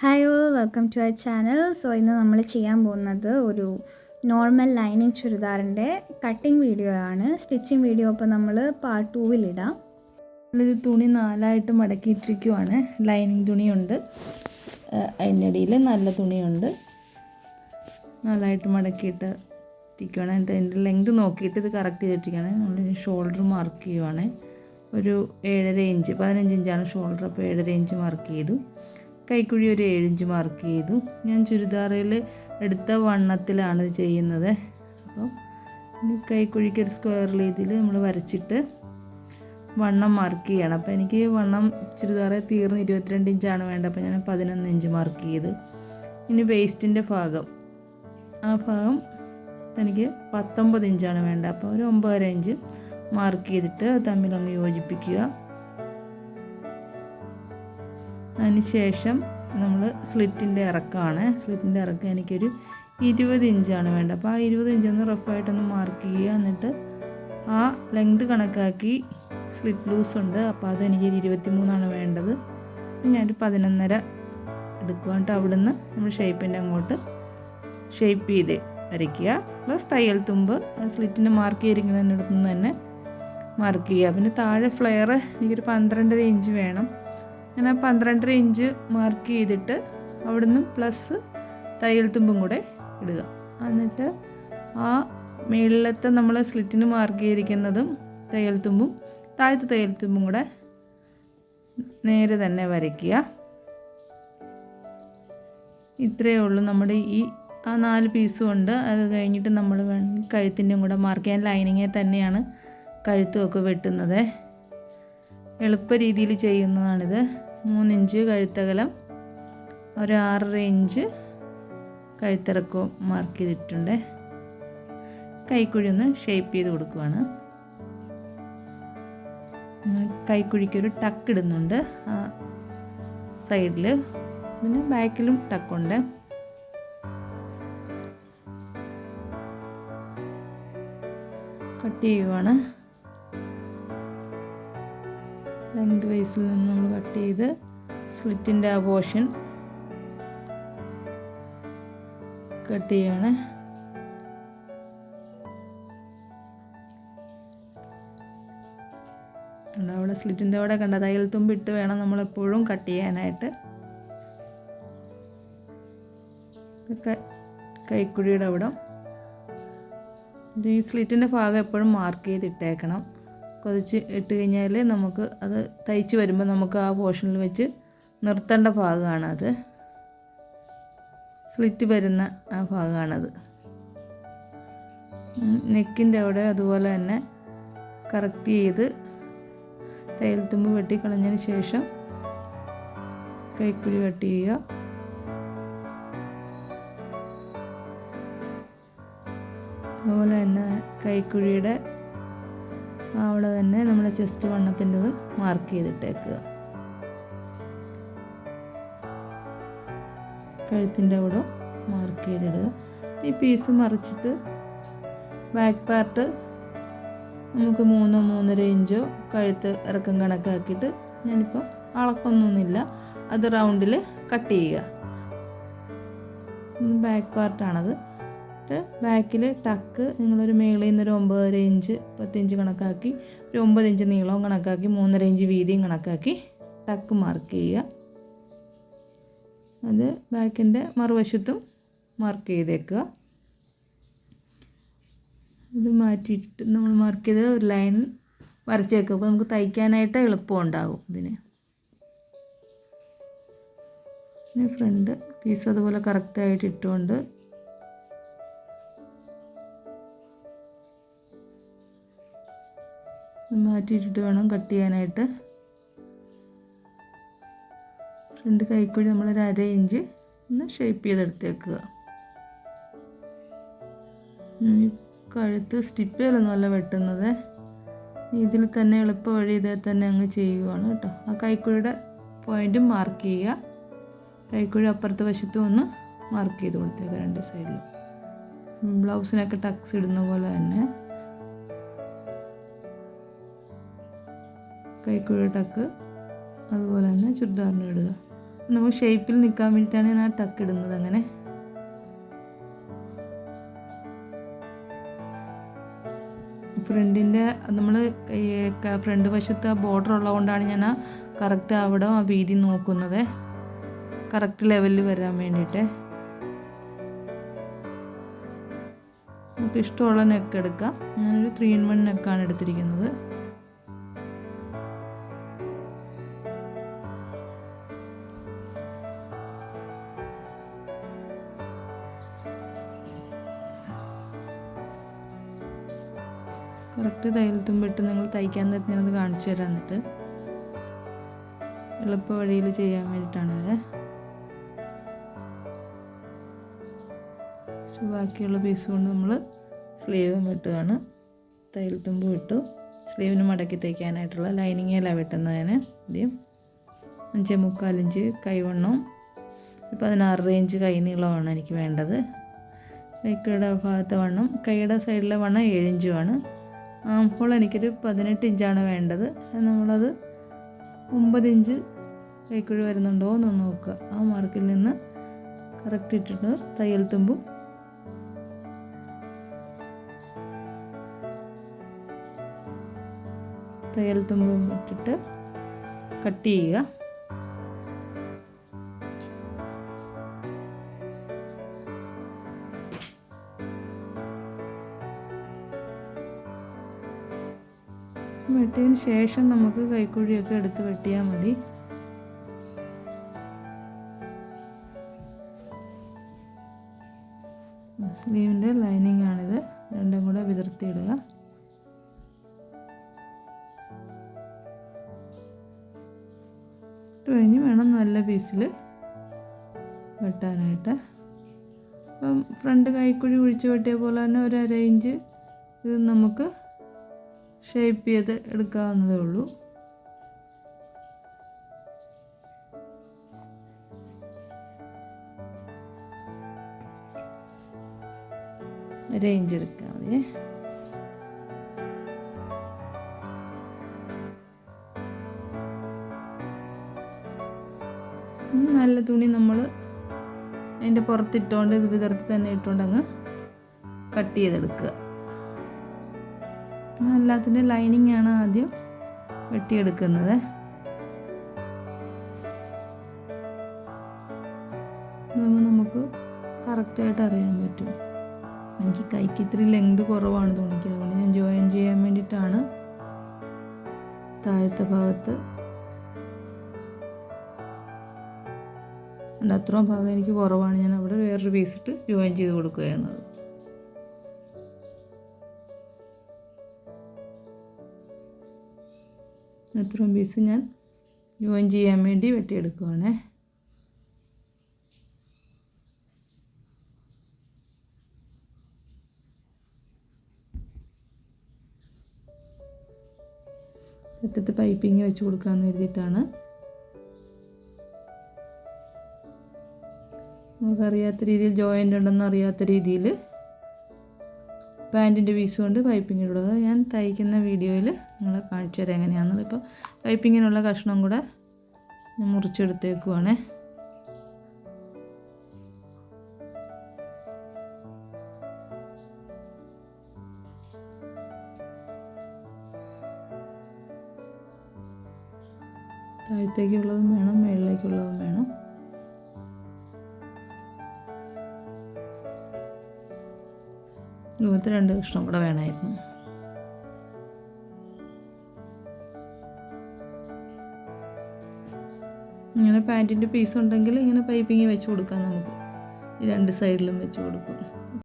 Hi all welcome to our channel. So ഇന്ന് നമ്മൾ ചെയ്യാൻ പോകുന്നത് ഒരു നോർമൽ ലൈനിങ് ചുരിദാറിൻ്റെ കട്ടിങ് വീഡിയോ ആണ്. സ്റ്റിച്ചിങ് വീഡിയോ അപ്പോൾ നമ്മൾ പാർട്ട് 2 ഇടാം. നമ്മളിത് തുണി 4ആയിട്ട് മടക്കിയിട്ടിരിക്കുവാണ്. ലൈനിങ് തുണിയുണ്ട്, അതിൻ്റെ ഇടയിൽ നല്ല തുണിയുണ്ട്. 4ആയിട്ട് മടക്കിയിട്ട് ഇരിക്കുകയാണ്. എന്നിട്ട് അതിൻ്റെ ലെങ്ത് നോക്കിയിട്ട് ഇത് കറക്റ്റ് ചെയ്തിട്ടിരിക്കുകയാണ്. നമ്മൾ ഷോൾഡർ മാർക്ക് ചെയ്യുവാണ്. ഒരു 7.5 ഇഞ്ച്, 15 ഇഞ്ചാണ് ഷോൾഡർ, അപ്പോൾ 7.5 ഇഞ്ച് മാർക്ക് ചെയ്തു. കൈക്കുഴി ഒരു 7 ഇഞ്ച് മാർക്ക് ചെയ്തു. ഞാൻ ചുരിദാറിൽ എടുത്ത വണ്ണത്തിലാണ് ഇത് ചെയ്യുന്നത്. അപ്പോൾ കൈക്കുഴിക്ക് ഒരു സ്ക്വയർ രീതിയിൽ നമ്മൾ വരച്ചിട്ട് വണ്ണം മാർക്ക് ചെയ്യണം. അപ്പോൾ എനിക്ക് വണ്ണം ചുരിദാറെ തീർന്ന് 22 ഇഞ്ചാണ് വേണ്ടത്. അപ്പോൾ ഞാൻ 11 ഇഞ്ച് മാർക്ക് ചെയ്ത്. ഇനി വേസ്റ്റിൻ്റെ ഭാഗം, ആ ഭാഗം എനിക്ക് 19 ഇഞ്ചാണ് വേണ്ടത്. അപ്പോൾ ഒരു 9.5 ഇഞ്ച് മാർക്ക് ചെയ്തിട്ട് തമ്മിലങ്ങ് യോജിപ്പിക്കുക. അതിന് ശേഷം നമ്മൾ സ്ലിറ്റിൻ്റെ ഇറക്കമാണ്. സ്ലിറ്റിൻ്റെ ഇറക്കം എനിക്കൊരു 20 ഇഞ്ചാണ് വേണ്ടത്. അപ്പോൾ ആ 20 ഇഞ്ചൊന്ന് റഫായിട്ടൊന്ന് മാർക്ക് ചെയ്യുക. എന്നിട്ട് ആ ലെങ്ത് കണക്കാക്കി സ്ലിറ്റ് ലൂസ് ഉണ്ട്, അപ്പോൾ അതെനിക്ക് 23 വേണ്ടത്. ഞാനൊരു 11.5 എടുക്കുക. എന്നിട്ട് അവിടുന്ന് നമ്മൾ ഷേപ്പിൻ്റെ അങ്ങോട്ട് ഷേപ്പ് ചെയ്ത് വരയ്ക്കുക. പ്ലസ് തയ്യൽ തുമ്പ് സ്ലിറ്റിൻ്റെ മാർക്ക് ചെയ്തിരിക്കുന്നതിനടുത്ത് നിന്ന് തന്നെ മാർക്ക് ചെയ്യുക. പിന്നെ താഴെ ഫ്ലെയർ എനിക്കൊരു 12.5 ഇഞ്ച് വേണം. ഞാൻ ആ 12.5 ഇഞ്ച് മാർക്ക് ചെയ്തിട്ട് അവിടുന്ന് പ്ലസ് തയ്യൽ തുമ്പും കൂടെ ഇടുക. എന്നിട്ട് ആ മേളിലത്തെ നമ്മൾ സ്ലിറ്റിന് മാർക്ക് ചെയ്തിരിക്കുന്നതും തയ്യൽ തുമ്പും താഴത്തെ തയ്യൽ തുമ്പും കൂടെ നേരെ തന്നെ വരയ്ക്കുക. ഇത്രയേ ഉള്ളൂ നമ്മുടെ ആ 4 പീസും ഉണ്ട്. അത് കഴിഞ്ഞിട്ട് നമ്മൾ കഴുത്തിൻ്റെയും കൂടെ മാർക്ക് ചെയ്യാൻ ലൈനിങ്ങിൽ തന്നെയാണ് കഴുത്തുമൊക്കെ വെട്ടുന്നത്. എളുപ്പ രീതിയിൽ ചെയ്യുന്നതാണിത്. 3 ഇഞ്ച് കഴുത്തകലം, ഒരു 6.5 ഇഞ്ച് കഴുത്തിറക്കവും മാർക്ക് ചെയ്തിട്ടുണ്ട്. കൈക്കുഴി ഒന്ന് ഷേപ്പ് ചെയ്ത് കൊടുക്കുകയാണ്. കൈക്കുഴിക്കൊരു ടക്ക് ഇടുന്നുണ്ട് ആ സൈഡിൽ, പിന്നെ ബാക്കിലും ടക്കുണ്ട്. കട്ട് ചെയ്യുവാണ്. ലെങ്ത് വൈസിൽ നിന്ന് നമ്മൾ കട്ട് ചെയ്ത് സ്ലിറ്റിൻ്റെ ആ പോർഷൻ കട്ട് ചെയ്യുകയാണ്. അവിടെ സ്ലിറ്റിൻ്റെ അവിടെ കണ്ട തയ്യൽ തുമ്പിട്ട് വേണം നമ്മളെപ്പോഴും കട്ട് ചെയ്യാനായിട്ട്. കൈക്കുഴിയുടെ അവിടെ ഈ സ്ലിറ്റിൻ്റെ ഭാഗം എപ്പോഴും മാർക്ക് ചെയ്തിട്ടേക്കണം. കൊതിച്ച് ഇട്ട് കഴിഞ്ഞാൽ നമുക്ക് അത് തയ്ച്ച് വരുമ്പോൾ നമുക്ക് ആ പോർഷനിൽ വെച്ച് നിർത്തേണ്ട ഭാഗമാണത്. സ്ലിറ്റ് വരുന്ന ആ ഭാഗമാണത്. നെക്കിൻ്റെ അവിടെ അതുപോലെ തന്നെ കറക്റ്റ് ചെയ്ത് തയ്യൽ തുമ്പ് വെട്ടിക്കളഞ്ഞതിന് ശേഷം കൈക്കുഴി കട്ട് ചെയ്യുക. അതുപോലെ തന്നെ കൈക്കുഴിയുടെ അവിടെ തന്നെ നമ്മുടെ ചെസ്റ്റ് വണ്ണത്തിൻ്റെതും മാർക്ക് ചെയ്തിട്ടേക്കുക. കഴുത്തിൻ്റെ അവിടെ മാർക്ക് ചെയ്തിടുക. ഈ പീസ് മറിച്ചിട്ട് ബാക്ക് പാർട്ട് നമുക്ക് 3-3.5 ഇഞ്ചോ കഴുത്ത് ഇറക്കം കണക്കാക്കിയിട്ട്, ഞാനിപ്പോൾ അളക്കൊന്നുമില്ല, അത് റൗണ്ടിൽ കട്ട് ചെയ്യുക. ബാക്ക് പാർട്ടാണത്. ബാക്കിൽ ടക്ക് നിങ്ങളൊരു മേളിൽ നിന്നൊരു 9.5 ഇഞ്ച് 10 ഇഞ്ച് കണക്കാക്കി, ഒരു 9 ഇഞ്ച് നീളവും കണക്കാക്കി, 3.5 ഇഞ്ച് വീതിയും കണക്കാക്കി ടക്ക് മാർക്ക് ചെയ്യുക. അത് ബാക്കിൻ്റെ മറുവശത്തും മാർക്ക് ചെയ്തേക്കുക. ഇത് മാറ്റിയിട്ട് നമ്മൾ മാർക്ക് ചെയ്ത് ഒരു ലൈൻ വരച്ചേക്കുക. അപ്പോൾ നമുക്ക് തയ്ക്കാനായിട്ട് എളുപ്പമുണ്ടാകും ഇതിന്. ഫ്രണ്ട് പീസ് അതുപോലെ കറക്റ്റായിട്ട് ഇട്ടുകൊണ്ട് മാറ്റിയിട്ടിട്ട് വേണം കട്ട് ചെയ്യാനായിട്ട്. ഫ്രണ്ട് കൈക്കുഴി നമ്മളൊരു 1/2 ഇഞ്ച് ഒന്ന് ഷേപ്പ് ചെയ്തെടുത്തേക്കുക. കഴുത്ത് സ്റ്റിപ്പേലൊന്നുമല്ല വെട്ടുന്നത്, ഇതിൽ തന്നെ എളുപ്പ വഴി ഇതേ തന്നെ അങ്ങ് ചെയ്യുകയാണ് കേട്ടോ. ആ കൈക്കുഴിയുടെ പോയിൻറ്റും മാർക്ക് ചെയ്യുക. കൈക്കുഴി അപ്പുറത്തെ വശത്തും ഒന്ന് മാർക്ക് ചെയ്ത് കൊടുത്തേക്കുക 2 സൈഡിലും. ബ്ലൗസിനൊക്കെ ടക്സ് ഇടുന്ന പോലെ തന്നെ കൈക്കുഴി ടക്ക് അതുപോലെ തന്നെ ചുരിദാറിന് ഇടുക. നമുക്ക് ഷേപ്പിൽ നിൽക്കാൻ വേണ്ടിയിട്ടാണ് ഞാൻ ആ ടക്ക് ഇടുന്നത്. അങ്ങനെ ഫ്രണ്ടിൻ്റെ നമ്മൾ ഫ്രണ്ട് വശത്ത് ആ ബോർഡർ ഉള്ളതുകൊണ്ടാണ് ഞാൻ ആ കറക്റ്റ് അവിടെ ആ വീതി നോക്കുന്നത്, കറക്റ്റ് ലെവലിൽ വരാൻ വേണ്ടിയിട്ട്. നമുക്ക് ഇഷ്ടമുള്ള നെക്ക് എടുക്കാം. ഞാനൊരു 3-in-1 നെക്കാണ് എടുത്തിരിക്കുന്നത്. കറക്റ്റ് തയ്യൽ തുമ്പിട്ട് നിങ്ങൾ തയ്ക്കാൻ നേരത്തെ ഞാനത് കാണിച്ചു തരാം. എന്നിട്ട് എളുപ്പ വഴിയിൽ ചെയ്യാൻ വേണ്ടിയിട്ടാണത്. ബാക്കിയുള്ള പീസ് കൊണ്ട് നമ്മൾ സ്ലീവും വെട്ടുകയാണ്. തയ്യൽ തുമ്പ് വിട്ടു. സ്ലീവിന് മടക്കി തയ്ക്കാനായിട്ടുള്ള ലൈനിങ്ങെല്ലാം വെട്ടുന്നതിന് ആദ്യം 5.25 ഇഞ്ച് കൈവണ്ണം, 16 ഇഞ്ച് കൈ നീളമാണ് എനിക്ക് വേണ്ടത്. കൈയുടെ ഭാഗത്തെ വണ്ണം, കൈയുടെ സൈഡിലെ വണ്ണം 7 ഇഞ്ചുമാണ്. ആംഹോൾ എനിക്കൊരു 18 ഇഞ്ചാണ് വേണ്ടത്. നമ്മളത് 9 ഇഞ്ച് കൈക്കുഴി വരുന്നുണ്ടോ എന്നൊന്ന് നോക്കുക. ആ മാർക്കിൽ നിന്ന് കറക്റ്റ് ഇട്ടിട്ട് തയ്യൽ തുമ്പും ഇട്ടിട്ട് കട്ട് ചെയ്യുക. വെട്ടിയതിന് ശേഷം നമുക്ക് കൈക്കുഴിയൊക്കെ എടുത്ത് വെട്ടിയാൽ മതി. സ്ലീവിൻ്റെ ലൈനിങ് ആണിത്. രണ്ടും കൂടെ വിതർത്തിയിടുക. കഴിഞ്ഞ് വേണം നല്ല പീസിൽ വെട്ടാനായിട്ട്. അപ്പം ഫ്രണ്ട് കൈക്കുഴി കുഴിച്ച് വെട്ടിയ പോലെ തന്നെ ഒരു 1/2 ഇഞ്ച് ഇത് നമുക്ക് ഷേപ്പ് ചെയ്ത് എടുക്കാവുന്നതേ ഉള്ളൂ. ഇഞ്ച് എടുക്കാം മതി. നല്ല തുണി നമ്മൾ അതിൻ്റെ പുറത്തിട്ടുകൊണ്ട് ഇത് വിതർത്തി തന്നെ ഇട്ടുകൊണ്ട് അങ്ങ് കട്ട് ചെയ്തെടുക്കുക. എല്ലാത്തിൻ്റെ ലൈനിങ് ആണ് ആദ്യം വെട്ടിയെടുക്കുന്നത്. നമുക്ക് കറക്റ്റായിട്ട് അറിയാൻ പറ്റും. എനിക്ക് കൈക്ക് ഇത്തിരി ലെങ്ത് കുറവാണ് തുണിക്ക്, അതുകൊണ്ട് ഞാൻ ജോയിൻ ചെയ്യാൻ വേണ്ടിയിട്ടാണ് താഴത്തെ ഭാഗത്ത് അത്രയും ഭാഗം എനിക്ക് കുറവാണ്. ഞാൻ അവിടെ വേറൊരു പീസിട്ട് ജോയിൻ ചെയ്ത് കൊടുക്കുകയാണ്. അത്രയും പീസ് ഞാൻ ജോയിൻ ചെയ്യാൻ വേണ്ടി വെട്ടിയെടുക്കുവാണേ. അറ്റത്ത് പൈപ്പിങ് വെച്ച് കൊടുക്കാമെന്ന് കരുതിയിട്ടാണ്. നമുക്കറിയാത്ത രീതിയിൽ ജോയിൻ്റ് ഉണ്ടെന്ന് അറിയാത്ത രീതിയിൽ പാൻറ്റിൻ്റെ പീസ് കൊണ്ട് പൈപ്പിങ് ഇടുക. ഞാൻ തയ്ക്കുന്ന വീഡിയോയിൽ നിങ്ങളെ കാണിച്ചു തരാം എങ്ങനെയാണെന്നത്. ഇപ്പോൾ പൈപ്പിങ്ങിനുള്ള കഷ്ണം കൂടെ ഞാൻ മുറിച്ചെടുത്തേക്കുവാണേ. താഴത്തേക്കുള്ളതും വേണം, മുകളിലേക്കുള്ളതും വേണം. ഇതുപോലത്തെ 2 കഷ്ണം കൂടെ വേണമായിരുന്നു. ഇങ്ങനെ പാൻറ്റിൻ്റെ പീസ് ഉണ്ടെങ്കിൽ ഇങ്ങനെ പൈപ്പിങ് വെച്ച് കൊടുക്കാം. നമുക്ക് ഈ 2 സൈഡിലും വെച്ച് കൊടുക്കും.